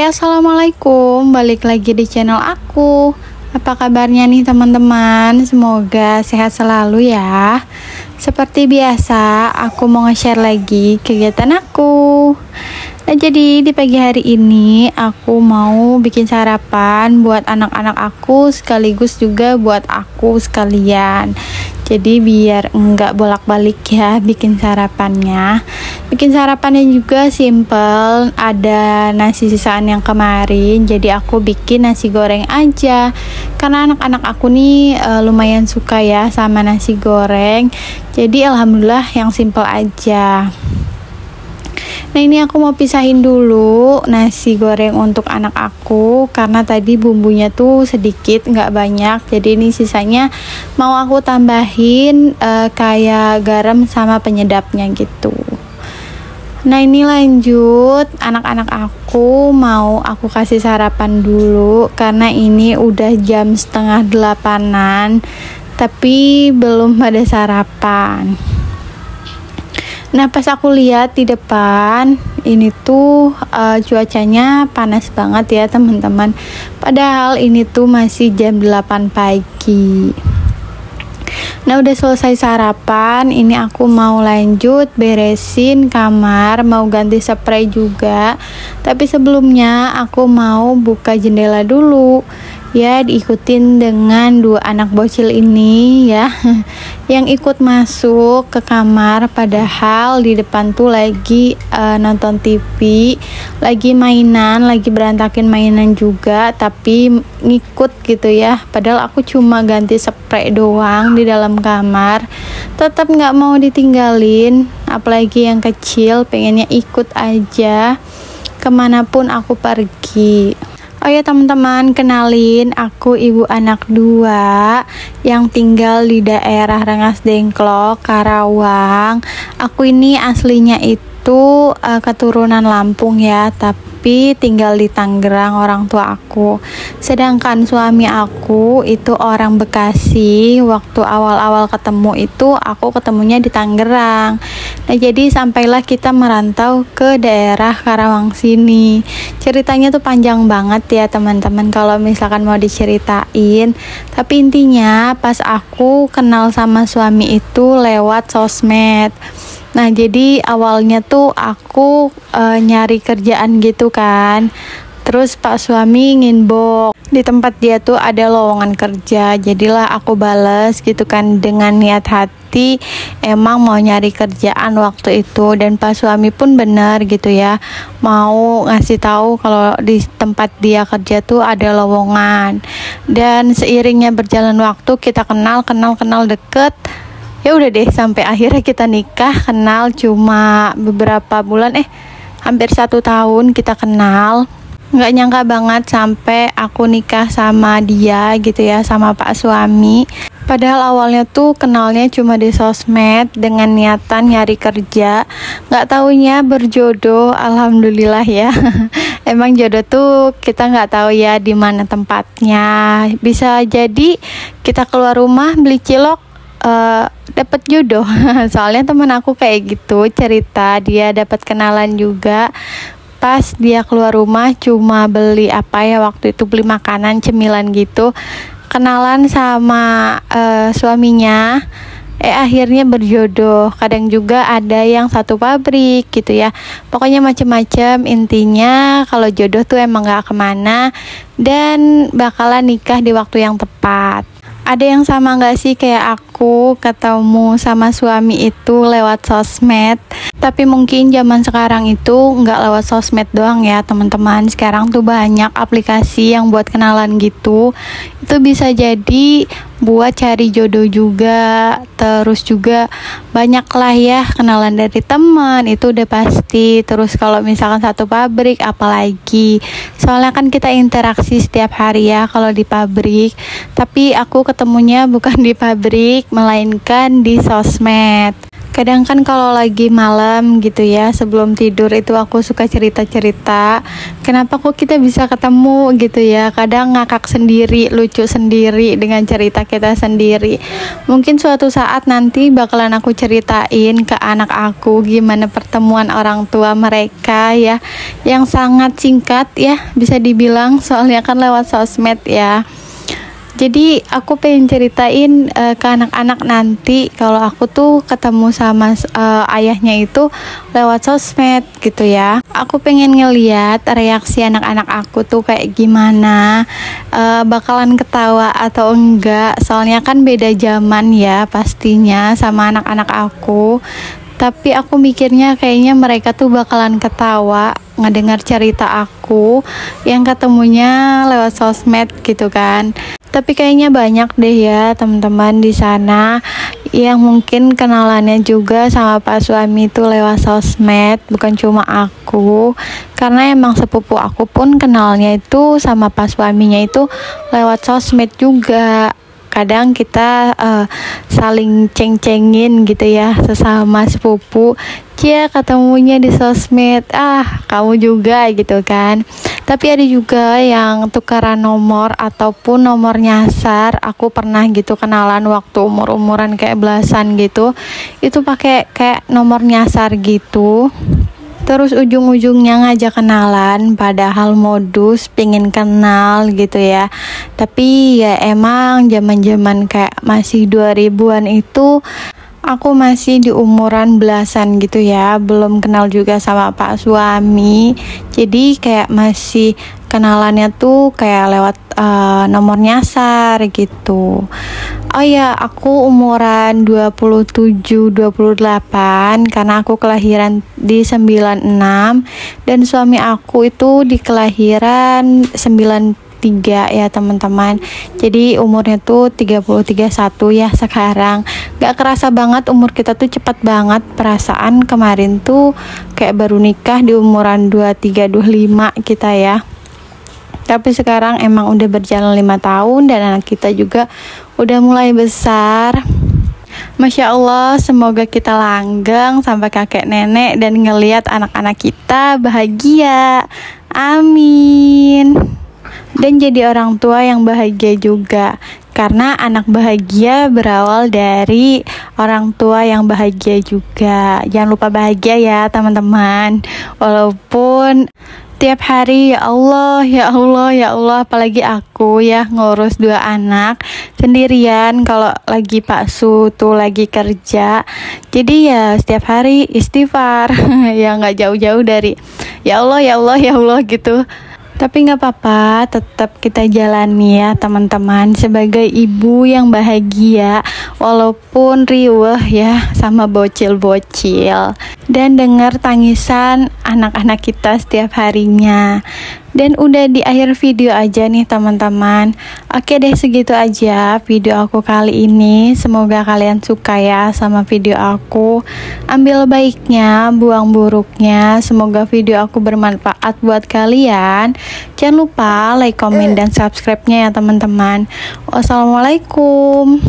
Hai, assalamualaikum. Balik lagi di channel aku. Apa kabarnya nih teman-teman? Semoga sehat selalu ya. Seperti biasa, aku mau nge-share lagi kegiatan aku. Nah, jadi di pagi hari ini aku mau bikin sarapan buat anak-anak aku sekaligus juga buat aku sekalian. Jadi biar enggak bolak-balik ya bikin sarapannya. Bikin sarapannya juga simple, ada nasi sisaan yang kemarin, jadi aku bikin nasi goreng aja. Karena anak-anak aku nih lumayan suka ya sama nasi goreng. Jadi alhamdulillah yang simple aja. Nah, ini aku mau pisahin dulu nasi goreng untuk anak aku karena tadi bumbunya tuh sedikit, nggak banyak. Jadi ini sisanya mau aku tambahin kayak garam sama penyedapnya gitu. Nah, ini lanjut, anak-anak aku mau aku kasih sarapan dulu karena ini udah jam 7:30-an tapi belum pada sarapan. Nah, pas aku lihat di depan ini tuh cuacanya panas banget ya teman-teman. Padahal ini tuh masih jam 8 pagi. Nah, udah selesai sarapan, ini aku mau lanjut beresin kamar, mau ganti spray juga. Tapi sebelumnya aku mau buka jendela dulu. Ya, diikutin dengan dua anak bocil ini ya yang ikut masuk ke kamar, padahal di depan tuh lagi nonton TV, lagi mainan, lagi berantakin mainan juga, tapi ngikut gitu ya. Padahal aku cuma ganti spray doang di dalam kamar, tetap nggak mau ditinggalin, apalagi yang kecil pengennya ikut aja kemanapun aku pergi. Oh ya teman-teman, kenalin aku ibu anak dua yang tinggal di daerah Rengas Dengklok, Karawang. Aku ini aslinya itu keturunan Lampung ya, tapi tinggal di Tangerang orang tua aku. Sedangkan suami aku itu orang Bekasi. Waktu awal-awal ketemu itu aku ketemunya di Tangerang. Nah, jadi sampailah kita merantau ke daerah Karawang sini. Ceritanya tuh panjang banget ya teman-teman kalau misalkan mau diceritain. Tapi intinya pas aku kenal sama suami itu lewat sosmed. Nah, jadi awalnya tuh aku nyari kerjaan gitu kan. Terus Pak suami nginbox di tempat dia tuh ada lowongan kerja. Jadilah aku bales gitu kan dengan niat hati emang mau nyari kerjaan waktu itu, dan Pak suami pun benar gitu ya, mau ngasih tahu kalau di tempat dia kerja tuh ada lowongan. Dan seiringnya berjalan waktu kita kenal deket. Ya udah deh, sampai akhirnya kita nikah. Kenal cuma beberapa bulan, hampir 1 tahun kita kenal. Nggak nyangka banget sampai aku nikah sama dia gitu ya, sama Pak suami. Padahal awalnya tuh kenalnya cuma di sosmed dengan niatan nyari kerja. Nggak taunya berjodoh, alhamdulillah ya. Emang jodoh tuh kita nggak tahu ya di mana tempatnya. Bisa jadi kita keluar rumah beli cilok dapat jodoh. Soalnya teman aku kayak gitu cerita, dia dapat kenalan juga pas dia keluar rumah cuma beli apa ya waktu itu, beli makanan cemilan gitu, kenalan sama suaminya, akhirnya berjodoh. Kadang juga ada yang satu pabrik gitu ya, pokoknya macem-macem. Intinya kalau jodoh tuh emang gak kemana dan bakalan nikah di waktu yang tepat. Ada yang sama gak sih kayak aku ketemu sama suami itu lewat sosmed? Tapi mungkin zaman sekarang itu nggak lewat sosmed doang ya teman-teman. Sekarang tuh banyak aplikasi yang buat kenalan gitu. Itu bisa jadi buat cari jodoh juga. Terus juga banyak lah ya kenalan dari teman, itu udah pasti. Terus kalau misalkan satu pabrik apalagi. Soalnya kan kita interaksi setiap hari ya kalau di pabrik. Tapi aku ketemunya bukan di pabrik, melainkan di sosmed. Kadang kan kalau lagi malam gitu ya, sebelum tidur itu aku suka cerita-cerita. Kenapa kok kita bisa ketemu gitu ya? Kadang ngakak sendiri, lucu sendiri dengan cerita kita sendiri. Mungkin suatu saat nanti bakalan aku ceritain ke anak aku gimana pertemuan orang tua mereka ya, yang sangat singkat ya, bisa dibilang, soalnya kan lewat sosmed ya. Jadi aku pengen ceritain ke anak-anak nanti kalau aku tuh ketemu sama ayahnya itu lewat sosmed gitu ya. Aku pengen ngeliat reaksi anak-anak aku tuh kayak gimana, bakalan ketawa atau enggak. Soalnya kan beda zaman ya pastinya sama anak-anak aku. Tapi aku mikirnya kayaknya mereka tuh bakalan ketawa ngedengar cerita aku yang ketemunya lewat sosmed gitu kan. Tapi kayaknya banyak deh ya teman-teman di sana yang mungkin kenalannya juga sama Pak Suami itu lewat sosmed, bukan cuma aku. Karena emang sepupu aku pun kenalnya itu sama Pak Suaminya itu lewat sosmed juga. Kadang kita saling ceng-cengin gitu ya sesama sepupu. Cia ketemunya di sosmed, kamu juga gitu kan. Tapi ada juga yang tukaran nomor ataupun nomor nyasar. Aku pernah gitu kenalan waktu umur-umuran kayak belasan gitu. Itu pakai kayak nomor nyasar gitu. Terus ujung-ujungnya ngajak kenalan, padahal modus pengen kenal gitu ya. Tapi ya emang zaman-zaman kayak masih 2000-an itu aku masih di umuran belasan gitu ya, belum kenal juga sama Pak Suami. Jadi kayak masih kenalannya tuh kayak lewat nomor nyasar gitu. Oh ya, aku umuran 27-28 karena aku kelahiran di 96 dan suami aku itu di kelahiran 93 ya teman-teman. Jadi umurnya tuh 33-1 ya sekarang. Gak kerasa banget umur kita tuh cepat banget. Perasaan kemarin tuh kayak baru nikah di umuran 23-25 kita ya. Tapi sekarang emang udah berjalan 5 tahun dan anak kita juga udah mulai besar. Masya Allah, semoga kita langgeng sampai kakek nenek dan ngelihat anak-anak kita bahagia. Amin. Dan jadi orang tua yang bahagia juga. Karena anak bahagia berawal dari orang tua yang bahagia juga. Jangan lupa bahagia ya teman-teman. Walaupun tiap hari ya Allah, ya Allah, ya Allah, apalagi aku ya ngurus 2 anak sendirian kalau lagi Pak Su tuh lagi kerja. Jadi ya setiap hari istighfar ya nggak jauh-jauh dari ya Allah, ya Allah, ya Allah gitu. Tapi nggak apa-apa, tetap kita jalani ya teman-teman sebagai ibu yang bahagia walaupun riweh ya sama bocil-bocil dan dengar tangisan anak-anak kita setiap harinya. Dan udah di akhir video aja nih teman-teman. Oke deh, segitu aja video aku kali ini. Semoga kalian suka ya sama video aku. Ambil baiknya, buang buruknya. Semoga video aku bermanfaat buat kalian. Jangan lupa like, komen, dan subscribe-nya ya teman-teman. Wassalamualaikum.